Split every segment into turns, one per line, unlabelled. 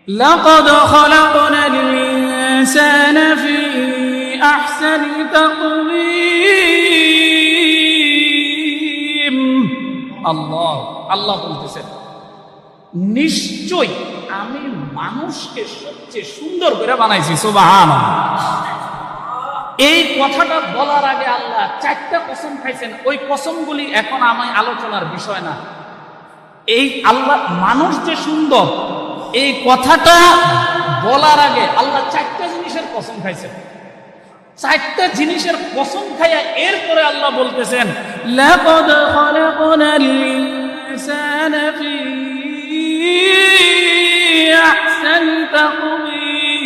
لقد خلقنا الإنسان في أحسن تقويم আল্লাহ বলতেছেন নিশ্চয় আমি মানুষকে সবচেয়ে সুন্দর করে বানাইছি সুবহানাল্লাহ। এই কথাটা বলার আগে আল্লাহ 4টা কসম খাইছেন। ওই কসমগুলি এখন আমি আলোচনার বিষয় না। এই আল্লাহ মানুষ যে সুন্দর এই কথাটা বলার আগে আল্লাহ 4টা জিনিসের কসম খাইছেন। 4টা জিনিসের কসম খাইয়া এরপরে আল্লাহ বলতেছেন লাকাদ খালাকনাল ইনসানা ফি আহসানি তাকওয়িম।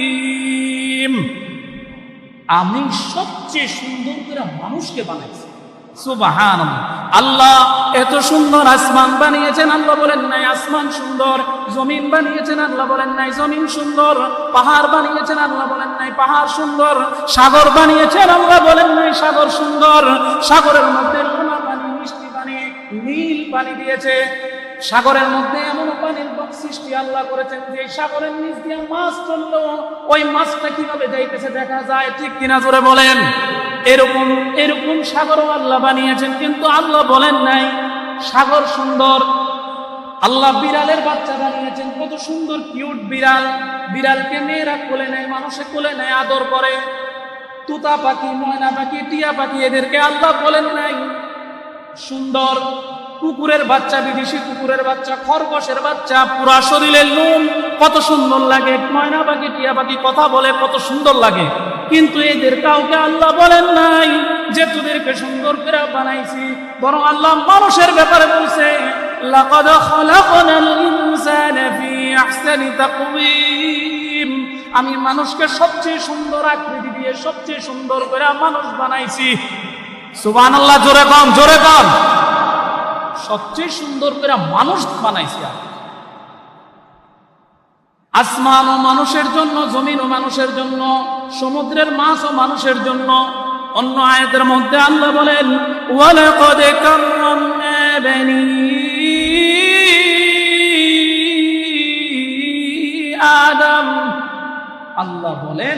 আমি সবচেয়ে সুন্দর করে মানুষকে বানাইছি সুবহানাল্লাহ। আল্লাহ এত সুন্দর আসমান বানিয়েছেন, আল্লাহ বলেন নাই আসমান সুন্দর। জমিন বানিয়েছেন, আল্লাহ বলেন নাই জমিন সুন্দর। পাহাড় বানিয়েছেন, আল্লাহ বলেন নাই পাহাড় সুন্দর। সাগর বানিয়েছেন, আল্লাহ বলেন নাই সাগর সুন্দর। সাগরের মধ্যে লোনা পানি, মিষ্টি পানি, নীল পানি দিয়েছে। সাগরের মধ্যে এমন পানির সৃষ্টি আল্লাহ করেছেন যে সাগরের নিচ দিয়ে মাছ চললো ওই মাছটা কিভাবে যাইতেছে দেখা যায়, ঠিক কিনা জোরে বলেন। এরকম সাগরও আল্লাহ বানিয়েছেন, কিন্তু আল্লাহ বলেন নাই সাগর সুন্দর। আল্লাহ বিড়ালের বাচ্চা বানিয়েছেন, কত সুন্দর কিউট বিড়াল। বিড়ালকে মেয়েরা কোলে নেয়, মানুষে কোলে নেয়, আদর করে। তুতা পাখি, ময়না পাখি, টিয়া পাখি এদেরকে আল্লাহ বলেন নাই সুন্দর। কুকুরের বাচ্চা, বিদেশি কুকুরের বাচ্চা, খরগোশের বাচ্চা, পুরা শরীরের লোম কত সুন্দর লাগে। ময়না পাখি, টিয়া পাখি কথা বলে কত সুন্দর লাগে, কিন্তু এদের কাউকে আল্লাহ বলেন নাই যে তোদেরকে সুন্দর করে বানাইছি। বরং আল্লাহ মানুষের ব্যাপারে বলছে লাকাদ খালাকনাল ইনসানা ফি আহসানি তাকওয়িম। আমি মানুষকে সবচেয়ে সুন্দর আকৃতি দিয়ে সবচেয়ে সুন্দর করে মানুষ বানাইছি সুবহানাল্লাহ। জোরে কম, জোরে কম। সবচেয়ে সুন্দর করে মানুষ বানাইছি। আসমান ও মানুষের জন্য, জমিন ও মানুষের জন্য, সমুদ্রের মাছ ও মানুষের জন্য। অন্য আয়াতের মধ্যে আল্লাহ বলেন ওয়ালাকাদ কাররামনা বানি আদম। আল্লাহ বলেন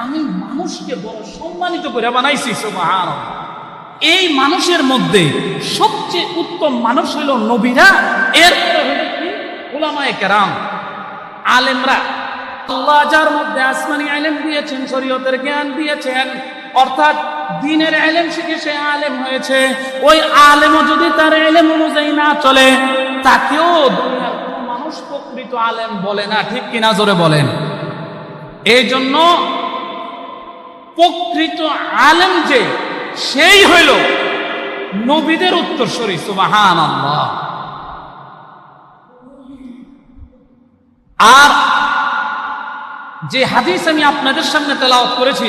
আমি মানুষকে বড় সম্মানিত করে বানাইছি সুবহানাল্লাহ। এই মানুষের মধ্যে সবচেয়ে উত্তম মানুষ হইল নবীরা, এরপরে হইল কি উলামায়ে কেরাম, আলেমরা। আল্লাহ যার মধ্যে আসমানি ইলম দিয়েছেন, শরীয়তের জ্ঞান দিয়েছেন, অর্থাৎ দ্বীনের ইলম শিখে সে আলেম হয়েছে। ওই আলেমও যদি তার ইলম অনুযায়ী না চলে তাকেও দুনিয়ার কোনো মানুষ প্রকৃত আলেম বলে না, ঠিক কিনা জোরে বলেন। এই জন্য প্রকৃত আলেম যে সেই হইল নবীদের উত্তরসূরি সুবহানাল্লাহ। আর যে হাদিস আমি আপনাদের সামনে তেলাওয়াত করেছি,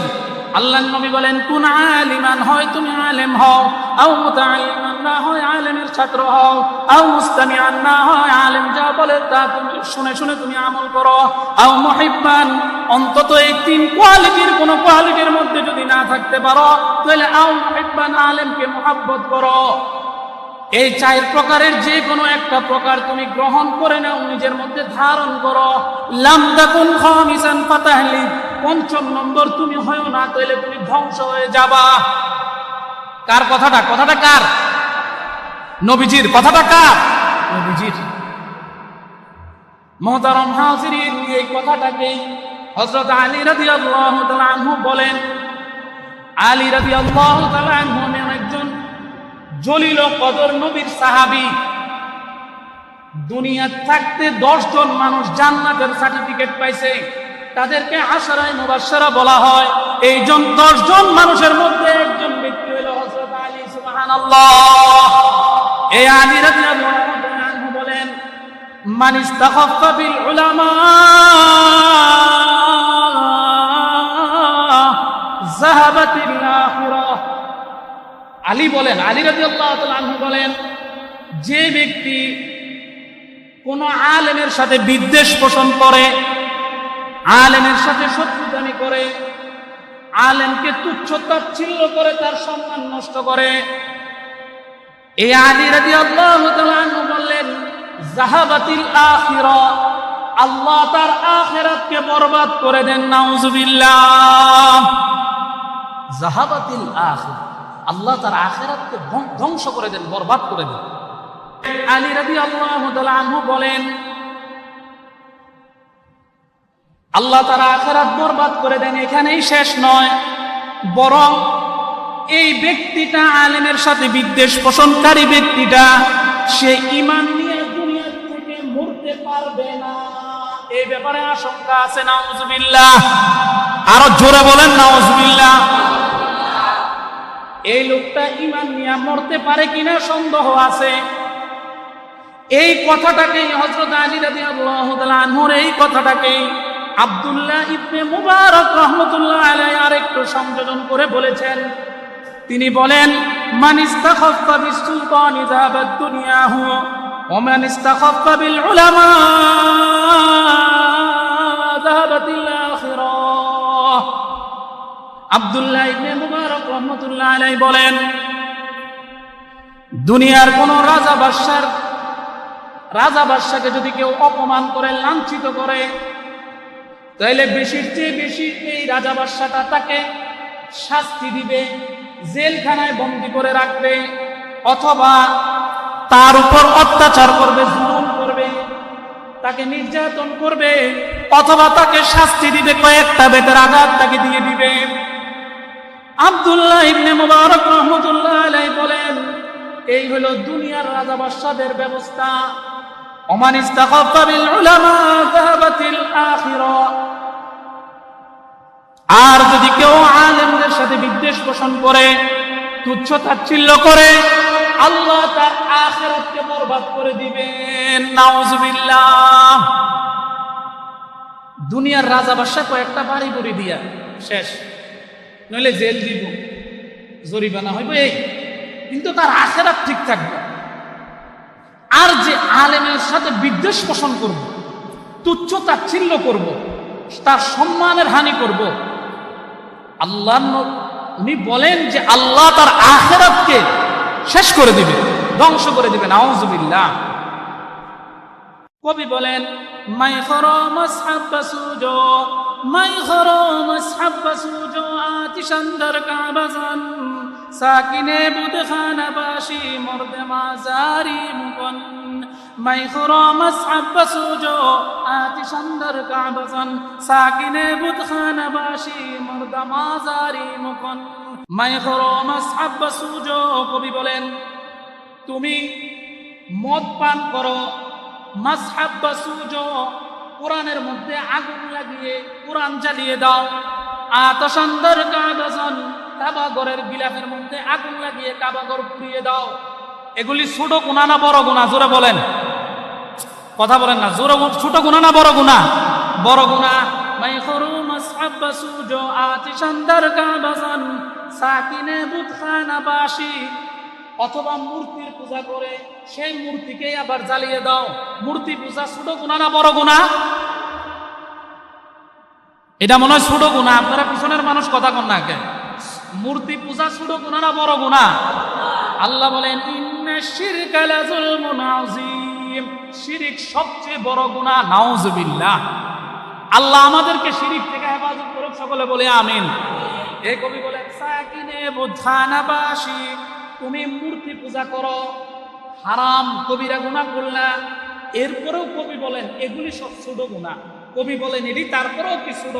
আল্লাহর নবী বলেন কুন আলিমান, হয় তুমি আলেম হও, আও মুতাআল্লিমান, না হয় আলেমের ছাত্র হও, আও মুস্তামিআন, না হয় আলেম যা বলে তা তুমি শুনে শুনে তুমি আমল করো, আও মুহিব্বান, অন্তত এই 3 কোয়ালিটির কোন কোয়ালিটির মধ্যে যদি না থাকতে পারো তাহলে আও মুহিব্বান, আলেমকে মুহাব্বত করো। এই 4 প্রকারের যে কোনো একটা প্রকার তুমি গ্রহণ করে নাও, নিজের মধ্যে ধারণ করো। লাম তাকুন খামিসান ফাতাহলিক, 5ম নম্বর তুমি হয়ো না, তাহলে তুমি ধ্বংস হয়ে যাবা। কার কথাটা? কথাটা কার? নবীজির। কথাটা কার? নবীজির। মুহতারাম হাজিরিন, এই কথাটাকে হযরত আলী রাদিয়াল্লাহু তাআলা আনহু বলেন। আলী রাদিয়াল্লাহু তাআলা আনহু একজন জলিল কদর নবীর সাহাবী। দুনিয়া থাকতে 10 জন মানুষ জান্নাতের সার্টিফিকেট পাইছে, তাদেরকে আশারায়ে মুবাশশারা বলা হয়। এই 10 জন মানুষের মধ্যে একজন ব্যক্তি হলো হযরত আলী সুবহানাল্লাহ। এই আলী রাদিয়াল্লাহু তাআলা আনহু বলেন মান ইস্তাখাফফা বিল উলামা যাহাবাতিল আখিরাহ। আলী বলেন, আলী রাদিয়াল্লাহু তাআলা আনহু বলেন, যে ব্যক্তি কোন আলেমের সাথে বিদ্বেষ পোষণ করে, আলেমের সাথে শত্রুতামি করে, আলেমকে তুচ্ছ তাচ্ছিল্য করে, তার সম্মান নষ্ট করে, এই আলী রাদিয়াল্লাহু তাআলা আনহু বললেন যাহাবাতিল আখিরা, আল্লাহ তার আখিরাতকে বরবাদ করে দেন। নাউজুবিল্লাহ। জাহাবাতিল আখির, আল্লাহ তার আখিরাতকে ধ্বংস করে দেন, বরবাদ করে দেন। আলী রাদিয়াল্লাহু তাআলা আনহু বলেন, আল্লাহ তার আখিরাত বরবাদ করে দেন। এখানেই শেষ নয়, বরং এই ব্যক্তিটা, আলেমের সাথে বিদ্বেষ পোষণকারী ব্যক্তিটা, সে ঈমান নিয়ে দুনিয়া থেকে মরতে পারবে না। এই ব্যাপারে আশঙ্কা আছে। নাউজুবিল্লাহ। আরো জোরে বলেন নাউজুবিল্লাহ। এই লোকটা ঈমান নিয়ে মরতে পারে কিনা সন্দেহ আছে। এই কথাটাকেই হযরত আলী রাদিয়াল্লাহু তাআলা আনহুর এই কথাটাকেই আব্দুল্লাহ ইবনে মুবারক রাহমাতুল্লাহ আলাইহি আরেকটু সংযোজন করে বলেছেন। তিনি বলেন, মান ইস্তাখাফা বিস-সুলতানি যাহাবাত দুনিয়াহু ওয়া মান ইস্তাখাফা বিল উলামা যাহাবাতিল আখিরাহ। আব্দুল্লাহ ইবনে মুবারক রাহমাতুল্লাহ আলাইহি বলেন, দুনিয়ার কোন রাজা বাদশাকে যদি কেউ অপমান করে, লাঞ্ছিত করে, তাইলে বেশির চেয়ে বেশি এই রাজা বাদশাটা তাকে শাস্তি দিবে, জেলখানায় বন্দী করে রাখবে, অথবা তার উপর অত্যাচার করবে, জুলুম করবে, তাকে নির্যাতন করবে, অথবা তাকে শাস্তি দিবে, কয়েকটা বেতের আঘাত তাকে দিয়ে দিবে। আব্দুল্লাহ ইবনে মুবারক রাহমাতুল্লাহ আলাইহি বলেন, এই হলো দুনিয়ার রাজা বাদশাদের ব্যবস্থা। ওমান ইস্তাখাফা বিল উলামা যাহাবাতিল আখিরাহ। আর যদি কেউ আলেমদের সাথে বিদ্বেষ পোষণ করে, তুচ্ছ তাচ্ছিল্য করে, আল্লাহ তার আখিরাতকে বরবাদ করে দিবেন। নাউজুবিল্লাহ। দুনিয়ার রাজা বাদশা কয়েকটা বাড়ি করে দিয়া শেষ, নইলে জেল দিব, জরিমানা হইব, এই কিন্তু তার আখিরাত ঠিক থাকবে। আর যে আলেমের সাথে বিদ্বেষ পোষণ করব, তুচ্ছ তাচ্ছিল্য করব, তার সম্মানের হানি করব, আল্লাহ উনি বলেন যে আল্লাহ তার আখিরাতকে শেষ করে দিবেন, ধ্বংস করে দিবেন। নাউজুবিল্লাহ। কবি বলেন, মাই খরো মাসহাব বাসুজো, মাই খরো মাসহাব বাসুজো, আতিশান্দার কাবাজান, সাকিনে বুদখানা বাসি মর্দে মাজারি মুকন। মাই খরো মাসহাব বাসুজো, আতিশান্দার কাবাজান, সাকিনে বুদখানা বাসি মর্দে মাজারি মুকন। মাই খরো মাসহাব বাসুজো, কবি বলেন, তুমি মদ পান করো, মাসহাব বাসুজো, কোরআনের মধ্যে আগুন লাগিয়ে কোরআন জ্বালিয়ে দাও, আতাশান্দার কাবাজান, কাবাগরের গিলাফের মধ্যে আগুন লাগিয়ে কাবাগর পুড়িয়ে দাও। এগুলি ছোট গুনাহ না বড় গুনাহ? জোরে বলেন, কথা বলেন না। জোরে, ছোট গুনাহ না বড় গুনাহ? বড় গুনাহ। মাই খরু মাসহাব বাসুজো, আতিশান্দার কাবাজান, সাকিনে বুদখানা বাসি, অথবা মূর্তির পূজা করে সেই মূর্তিকে আবার জ্বালিয়ে দাও। মূর্তি পূজা ছোট গুনাহ না বড় গুনাহ? এটা মনে হয় ছোট গুনাহ। আপনারা পিছনের মানুষ কথা কন না কে? মূর্তি পূজা ছোট গুনাহ না বড় গুনাহ? আল্লাহ বলেন, ইন্নাশ শিরকা লাযুলমুন আযীম, শিরক সবচেয়ে বড় গুনাহ। নাউজুবিল্লাহ। আল্লাহ আমাদেরকে শিরক থেকে হেফাজত করুক, সকলে বলে আমিন। এই কবি বলেন, সাকিনে বুদখানা বাসি, তুমি মূর্তি পূজা করো, হারাম কবিরা গুনাহ করলা। এরপরেও কবি বলেন এগুলি সব ছোট গুনাহ। কবি বলেন এটি তারপরেও কি ছোট?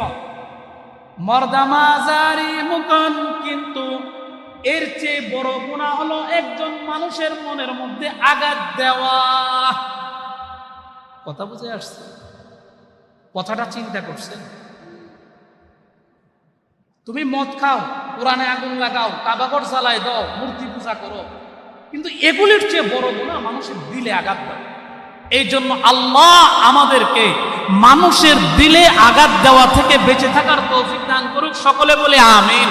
মর্দামাজারি মুকন, কিন্তু এর চেয়ে বড় গুনাহ হলো একজন মানুষের মনের মধ্যে আঘাত দেওয়া। কথা বুঝে আসছে? কথাটা চিন্তা করছেন? তুমি মদ খাও, কোরআনে আগুন লাগাও, কাবাগর জ্বালাই দাও, মূর্তি পূজা করো, কিন্তু এগুলির চেয়ে বড় গুনাহ মানুষের দিলে আঘাত দাও। এই জন্য আল্লাহ আমাদেরকে মানুষের দিলে আঘাত দেওয়া থেকে বেঁচে থাকার তৌফিক দান করুক, সকলে বলে আমিন।